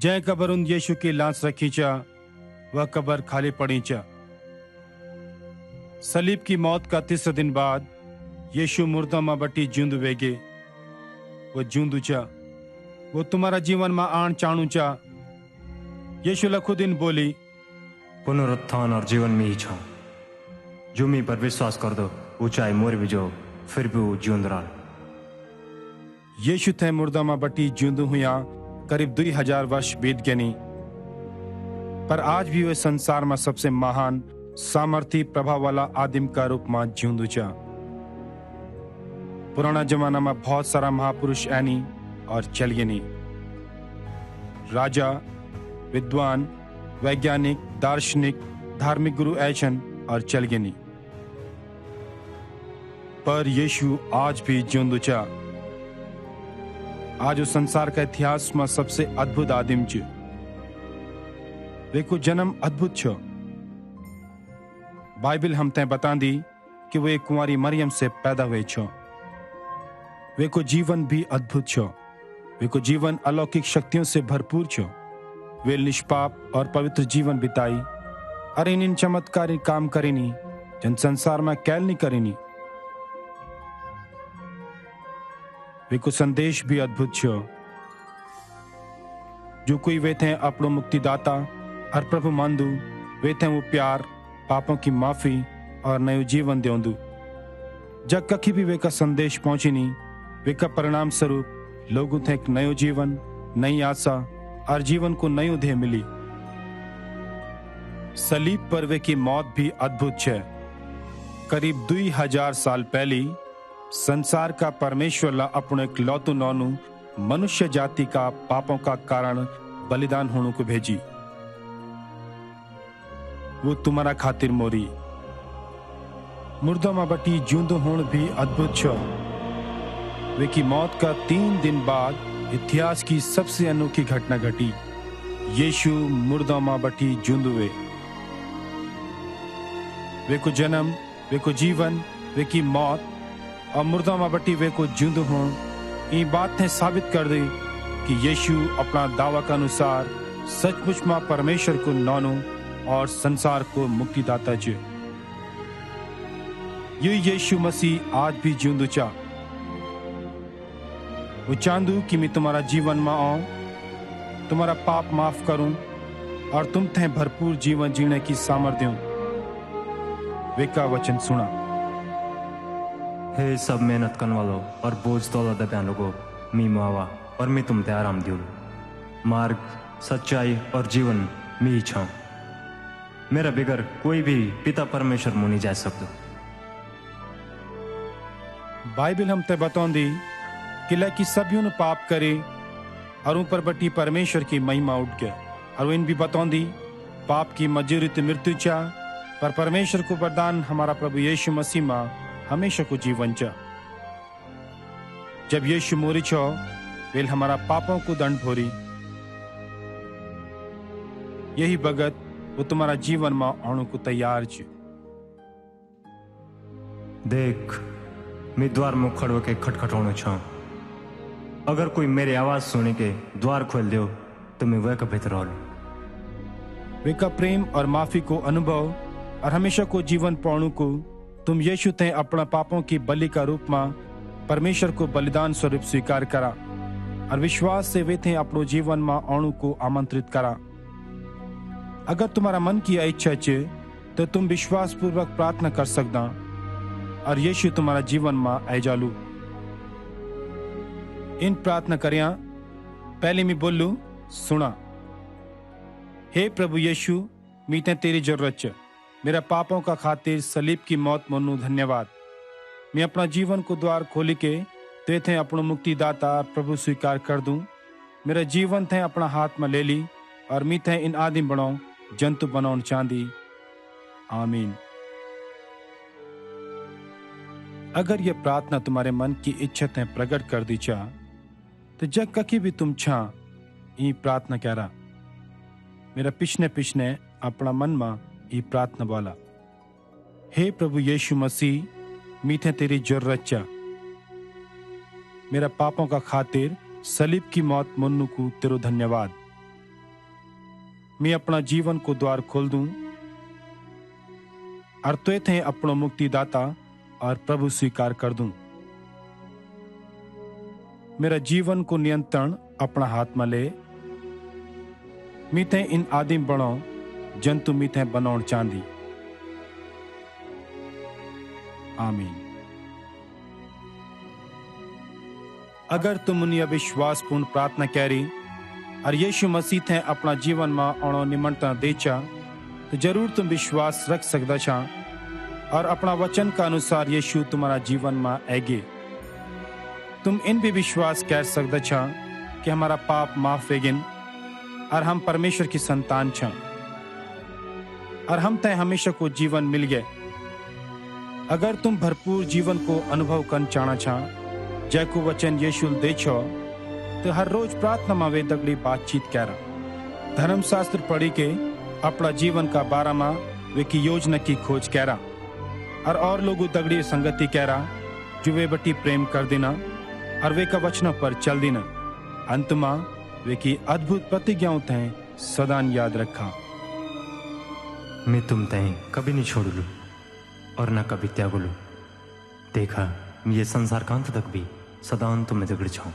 जै कबर उन यीशु की लाश रखी चा वह कबर खाली पड़ी चा। सलीब की मौत का तीसरे दिन बाद यीशु मुर्दा में बटी जूंद वेगे। वो जूंदू चा, वो तुम्हारा जीवन में आण चाणू चा। यीशु लखु दिन बोली, पुनरुत्थान और जीवन में ही छा। जो मी पर विश्वास कर दो वो चाहे मोर भी जो फिर भी वो जीवन रहा। यीशु थे मुर्दा में बटी जूंदू हुआ करीब 2000 वर्ष बीत गए नी, पर आज भी वे संसार में सबसे महान सामर्थी प्रभाव वाला आदिम का रूप में जूंदू चा। पुराना जमाना में बहुत सारा महापुरुष ऐनी और चलिए नी, राजा, विद्वान, वैज्ञानिक, दार्शनिक, धार्मिक गुरु ऐचन और चलिए नी, पर यीशु आज भी जूंदू चा। आज उस संसार का इतिहास में सबसे अद्भुत आदिम च। वेको जन्म अद्भुत छो। बाइबल हम ते बता दी कि वो एक कुंवारी मरियम से पैदा हुए छो। वेको जीवन भी अद्भुत छो। वेको जीवन अलौकिक शक्तियों से भरपूर छो। वे निष्पाप और पवित्र जीवन बिताई और इन चमत्कारी काम करेनी जन संसार में कैल नहीं करेनी। वेको संदेश भी अद्भुत छो। जो कोई वे थे अपनो मुक्तिदाता और प्रभु मानदू, वे थे वो प्यार, पापों की माफी और नयो जीवन देंदू। जब कभी भी वे का संदेश पहुंची नहीं, वे का परिणाम स्वरूप लोगों थे एक नयो जीवन, नई आशा और जीवन को नयो ध्येय मिली। सलीब पर वे की मौत भी अद्भुत है। करीब 2000 साल पहले संसार का परमेश्वर ला अपने एक लौतू नौनू मनुष्य जाति का पापों का कारण बलिदान होने को भेजी। वो तुम्हारा खातिर मोरी। मुर्दा में बटी जूंदो होण भी अद्भुत छो। वे की मौत का 3 दिन बाद इतिहास की सबसे अनोखी घटना घटी। यीशु मुर्दा में बटी जूंदुवे। वे को जन्म, वे को जीवन, वे की मौत और मुर्दा में बटी वे को जूंदू होण ये बात ने साबित कर दी कि यीशु अपना दावा के अनुसार सचमुच में परमेश्वर को नौनू और संसार को मुक्तिदाता च। ये यीशु मसीह आज भी जिंदू चा। वो चांदू कि मैं तुम्हारा जीवन में आऊं, तुम्हारा पाप माफ करूं और तुम थे भरपूर जीवन जीने की सामर्थ्य दूं। वे का वचन सुना। हे सब मेहनत करने वालों और बोझ तोला दबाने लोगों, मी मावा और मैं तुम ते आराम दियो। मार्ग, सच्चाई और जीवन मी ही छाऊं। मेरा बिगर कोई भी पिता परमेश्वर मुनि जा सकते। बाइबल हम ते बताऊंदी कि लकी सभी ने पाप करे और ऊपर बटी परमेश्वर की महिमा उठ गया। और इन भी बताऊंदी पाप की मजूरी तो मृत्यु चा, पर परमेश्वर को वरदान हमारा प्रभु यीशु मसीह में हमेशा को जीवन चा। जब यीशु मोरी छो, वेल हमारा पापों को दंड भोरी। यही भगत वो तुम्हारा जीवन में आने को तैयार छ। देख, मैं द्वार में खड़ो के खटखटाणो छा। अगर कोई मेरी आवाज सुने के द्वार खोल दो तो मैं वह का भीतर आऊं। वे का प्रेम और माफी को अनुभव और हमेशा को जीवन पाने को तुम यीशु ते अपना पापों की बलि का रूप में परमेश्वर को बलिदान स्वरूप स्वीकार करा और विश्वास से वे थे अपनो जीवन में आने को आमंत्रित करा। अगर तुम्हारा मन की इच्छा है तो तुम विश्वास पूर्वक प्रार्थना कर सकदा और यीशु तुम्हारा जीवन में आ जालू। इन प्रार्थना करिया पहले मैं बोलू सुना। हे प्रभु यीशु, मैं तेरी जरूरत है। मेरा पापों का खातिर सलीब की मौत मनु धन्यवाद। मैं अपना जीवन को द्वार खोली के ते अपनो मुक्तिदाता प्रभु स्वीकार कर दूं। मेरा जीवन थे अपना हाथ में ले ली और मैं थे इन आदिम बनाऊं, जंतु बनाऊं चांदी। आमीन। अगर यह प्रार्थना तुम्हारे मन की इच्छा ते प्रकट कर दी चा तो जग ककी भी तुम छा ये प्रार्थना कह रहा। मेरा पिछने अपना मन में ये प्रार्थना बोला। हे प्रभु यीशु मसीह, मीठे तेरी जरूरत चा। मेरा पापों का खातिर सलीब की मौत मन्नू को तेरो धन्यवाद। मैं अपना जीवन को द्वार खोल दूं और तो थे अपनो मुक्तिदाता और प्रभु स्वीकार कर दूं। मेरा जीवन को नियंत्रण अपना हाथ में ले। मीथे इन आदिम बनो जंतु मीथे बनाउण चांदी। आमीन। अगर तुम उन्हें विश्वासपूर्ण प्रार्थना कैरी और यीशु मसीह थे अपना जीवन में आणो निमंत्रण देचा तो जरूर तुम विश्वास रख सकदा छा और अपना वचन का अनुसार यीशु तुम्हारा जीवन में आएगे। तुम इन भी विश्वास कर सकदा छा कि हमारा पाप माफ वेगिन और हम परमेश्वर की संतान छा और हम तय हमेशा को जीवन मिल गए। अगर तुम भरपूर जीवन को अनुभव कर चाहना छा जैको वचन यीशु दे छो तो हर रोज प्रार्थना में वे दगड़ी बातचीत करा। धर्मशास्त्र पढ़ी के अपना जीवन का बारा में वे की योजना की खोज करा और लोगों दगड़ी संगति करा जो वे बटी प्रेम कर देना और वे का वचनों पर चल देना। अंत में वे की अद्भुत प्रतिज्ञाओं तय सदा याद रखा। मैं तुम तय कभी नहीं छोड़ लू और न कभी त्याग लू। देखा मैं ये संसार का अंत तक भी सदा तुम्हें दगड़ छाऊं।